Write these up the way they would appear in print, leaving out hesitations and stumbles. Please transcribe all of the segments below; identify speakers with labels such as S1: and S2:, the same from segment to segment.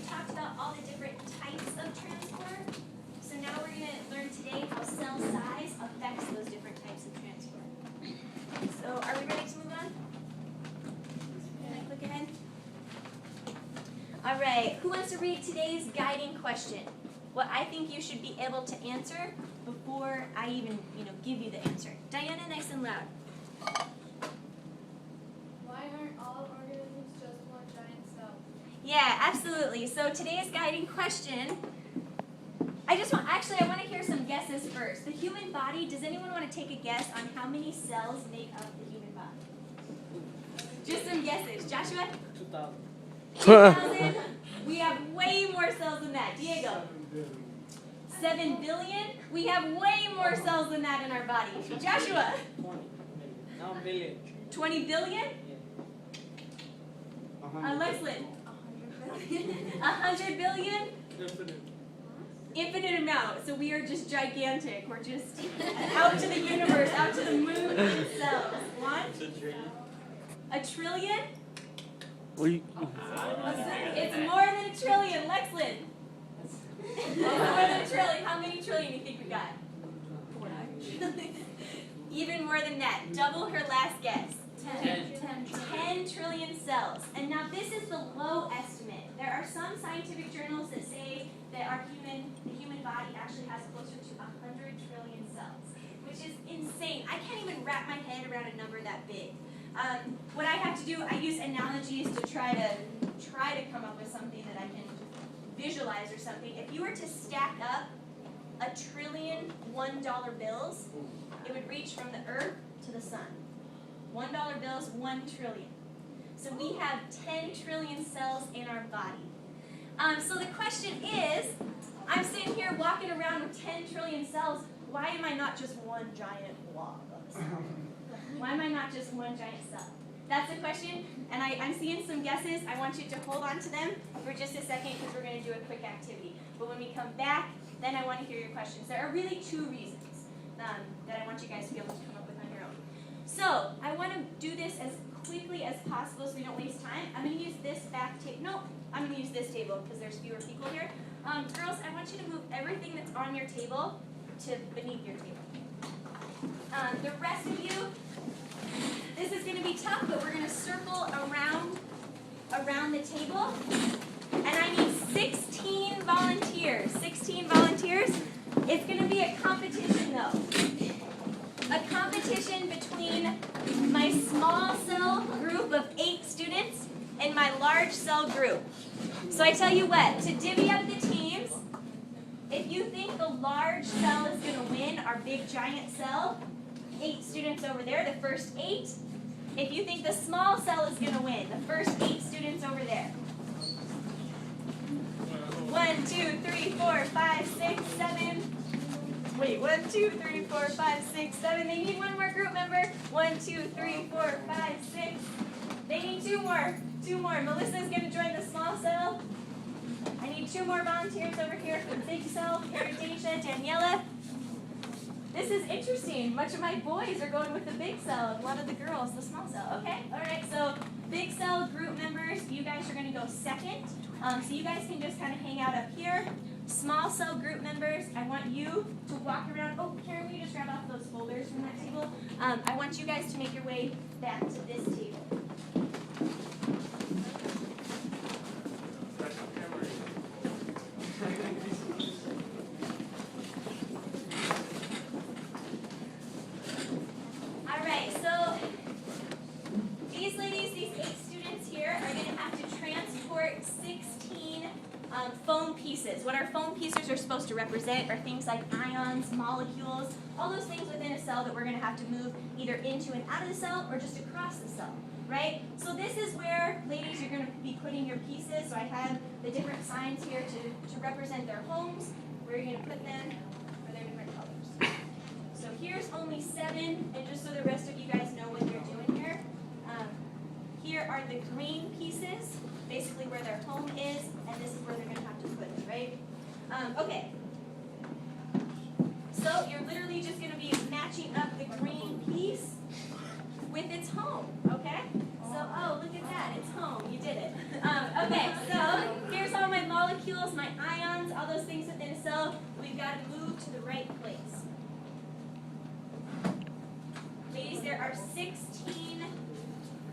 S1: talked about all the different types of transport. So now we're going to learn today how cell size affects those different types of transport. So are we ready to move on? Can I click ahead? All right, who wants to read today's guiding question? What I think you should be able to answer before I even, give you the answer. Diana, nice and loud.
S2: Why aren't all organisms just one giant cell?
S1: Yeah, absolutely. So today's guiding question, I want to hear some guesses first. The human body, does anyone want to take a guess on how many cells make up the human body? Just some guesses. Joshua?
S3: 2,000.
S1: 2,000? We have way more cells than that. Diego? 7 billion? We have way more cells than that in our body. Joshua?
S3: 20. Now a billion.
S1: 20 billion?
S3: Yeah.
S1: Lexlin? 100 billion? Infinite amount. So we are just gigantic. We're just out to the universe, out to the moon in cells. One? A trillion? It's more than a trillion. Lexlin? It's more than a trillion. How many trillion do you think we got? 4. Even more than that. Double her last guess. 10 trillion cells. And now this is the low estimate. There are some scientific journals that say that the human body actually has closer to 100 trillion cells, which is insane. I can't even wrap my head around a number that big. What I have to do, I use analogies to try to come up with something that I can visualize or something. If you were to stack up 1 trillion $1 bills, it would reach from the earth to the sun. $1 bills, 1 trillion. So we have 10 trillion cells in our body. So the question is, I'm sitting here walking around with 10 trillion cells. Why am I not just one giant blob of a cell? Why am I not just one giant cell? That's the question, and I'm seeing some guesses. I want you to hold on to them for just a second because we're going to do a quick activity. But when we come back, then I want to hear your questions. There are really 2 reasons that I want you guys to be able to come up with on your own. So I want to do this as quickly as possible so we don't waste time. I'm going to use this back table. No, I'm going to use this table because there's fewer people here. Girls, I want you to move everything that's on your table to beneath your table. The rest of you, this is going to be tough, but we're going to circle around the table. And I need 16 volunteers. 16 volunteers. It's going to be a competition, though. A competition between my small cell group of 8 students and my large cell group. So I tell you what, to divvy up the teams, if you think the large cell is going to win our big giant cell, 8 students over there, the first 8. If you think the small cell is going to win, the first 8 students over there. 1, 2, 3, 4, 5, 6, 7. Wait, 1, 2, 3, 4, 5, 6, 7. They need one more group member. 1, 2, 3, 4, 5, 6. They need 2 more. 2 more. Melissa's going to join the small cell. I need 2 more volunteers over here for the big cell. Anastasia, Daniela. This is interesting. Much of my boys are going with the big cell, and a lot of the girls, the small cell. Okay? All right, so big cell group members, you guys are going to go second. So you guys can just kind of hang out up here. Small cell group members, I want you to walk around. Oh, Karen, will you just grab off those folders from that table? I want you guys to make your way back to this table. All right, so these ladies, these 8 students here are going to have to transport 16 foam pieces. What our foam pieces are supposed to represent are things like ions, molecules, all those things within a cell that we're going to have to move either into and out of the cell or just across the cell, right? So this is where, ladies, you're going to be putting your pieces. So I have the different signs here to represent their homes, where you're going to put them for their different colors. So here's only 7, and just so the rest of you guys know what you're doing here, here are the green pieces, basically where their home is, and this is where they're going to have to put it, right? Okay. So you're literally just going to be matching up the green piece with its home, okay? So, oh, look at that, it's home, you did it. Okay, so here's all my got to move to the right place. Ladies, there are 16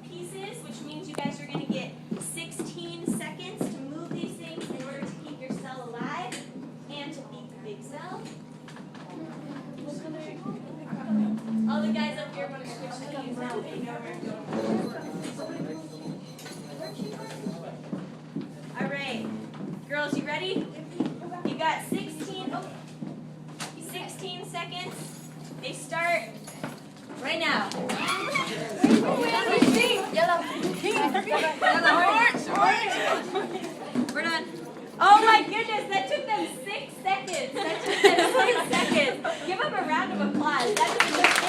S1: pieces, which means you guys are going to get 16 seconds to move these things in order to keep your cell alive and to beat the big cell. All the guys up here want to switch teams now. They know where to go. All right. Girls, you ready? You got 16 seconds. They start right now. We're done. Oh my goodness, that took them 6 seconds. Give them a round of applause. That is